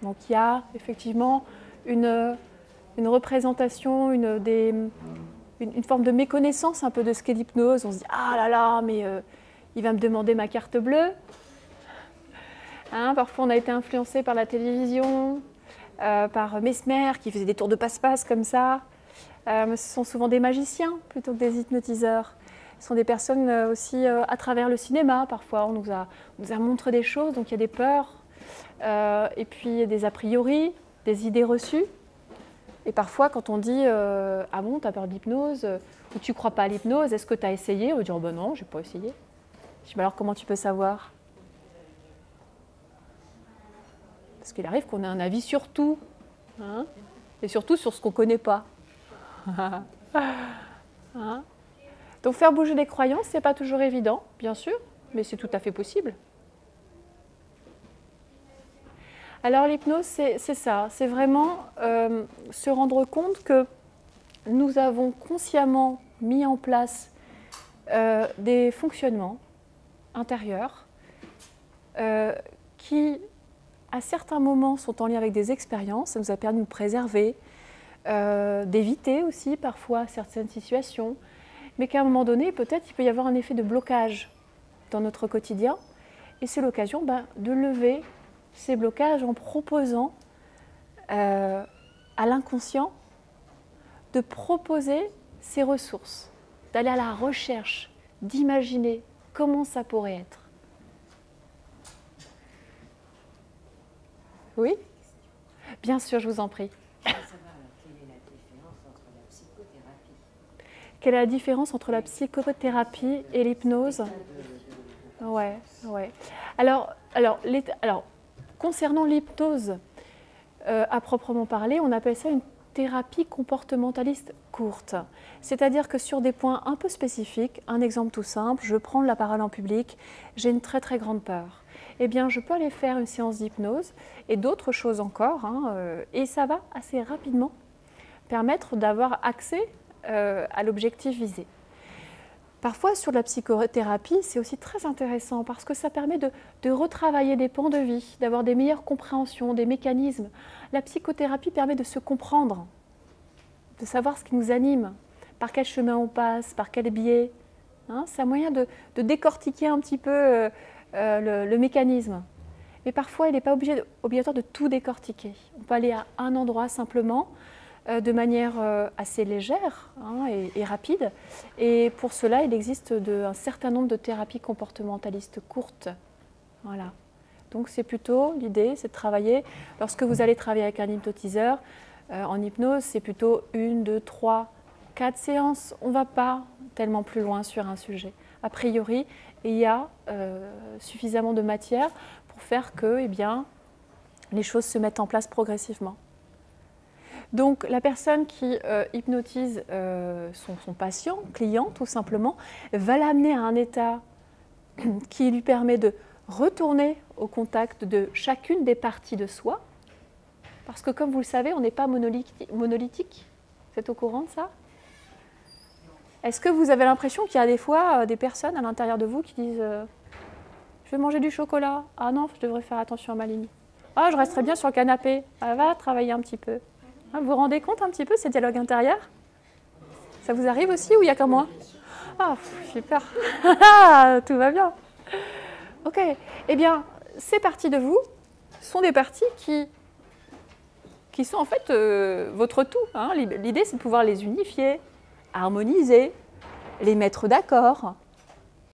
Donc il y a effectivement une représentation, une forme de méconnaissance un peu de ce qu'est l'hypnose. On se dit « Ah là là, mais il va me demander ma carte bleue ». Hein, parfois on a été influencé par la télévision, par Mesmer qui faisait des tours de passe-passe comme ça. Ce sont souvent des magiciens plutôt que des hypnotiseurs. Ce sont des personnes aussi à travers le cinéma. Parfois on nous a montré des choses, donc il y a des peurs, et puis des a priori, des idées reçues. Et parfois quand on dit ah bon, tu as peur de l'hypnose, ou tu ne crois pas à l'hypnose, est-ce que tu as essayé? On va dire oh ben non, je n'ai pas essayé. Je dis alors comment tu peux savoir? Parce qu'il arrive qu'on ait un avis sur tout, hein, et surtout sur ce qu'on ne connaît pas. Hein? Donc faire bouger les croyances, ce n'est pas toujours évident, bien sûr, mais c'est tout à fait possible. Alors l'hypnose, c'est ça, c'est vraiment se rendre compte que nous avons consciemment mis en place des fonctionnements intérieurs qui, à certains moments, sont en lien avec des expériences. Ça nous a permis de nous préserver, d'éviter aussi parfois certaines situations, mais qu'à un moment donné, peut-être il peut y avoir un effet de blocage dans notre quotidien. Et c'est l'occasion de lever ces blocages en proposant à l'inconscient de proposer ses ressources, d'aller à la recherche, d'imaginer comment ça pourrait être. Oui? Bien sûr, je vous en prie. Quelle est la différence entre la psychothérapie et l'hypnose? Ouais. Alors, concernant l'hypnose à proprement parler, on appelle ça une thérapie comportementaliste courte. C'est-à-dire que sur des points un peu spécifiques, un exemple tout simple, je prends la parole en public, j'ai une très très grande peur. Eh bien, je peux aller faire une séance d'hypnose et d'autres choses encore, et ça va assez rapidement permettre d'avoir accès à l'objectif visé. Parfois, sur la psychothérapie, c'est aussi très intéressant parce que ça permet de retravailler des pans de vie, d'avoir des meilleures compréhensions, des mécanismes. La psychothérapie permet de se comprendre, de savoir ce qui nous anime, par quel chemin on passe, par quel biais. C'est un moyen de décortiquer un petit peu le mécanisme. Mais parfois, il n'est pas obligatoire de tout décortiquer. On peut aller à un endroit simplement, de manière assez légère et rapide. Et pour cela, il existe un certain nombre de thérapies comportementalistes courtes. Voilà. Donc c'est plutôt, l'idée, c'est de travailler, lorsque vous allez travailler avec un hypnotiseur, en hypnose, c'est plutôt 1, 2, 3, 4 séances. On ne va pas tellement plus loin sur un sujet. A priori, il y a suffisamment de matière pour faire que les choses se mettent en place progressivement. Donc la personne qui hypnotise son patient, client tout simplement, va l'amener à un état qui lui permet de retourner au contact de chacune des parties de soi. Parce que comme vous le savez, on n'est pas monolithique. Vous êtes au courant de ça? Est-ce que vous avez l'impression qu'il y a des fois des personnes à l'intérieur de vous qui disent je vais manger du chocolat. Ah non, je devrais faire attention à ma ligne. Ah, je resterai bien sur le canapé. Ah, va travailler un petit peu. Vous vous rendez compte un petit peu ces dialogues intérieurs? Ça vous arrive aussi ou il n'y a que moi? Ah, super. Tout va bien. Ok. Eh bien, ces parties de vous sont des parties qui sont en fait votre tout. L'idée, c'est de pouvoir les unifier, harmoniser, les mettre d'accord.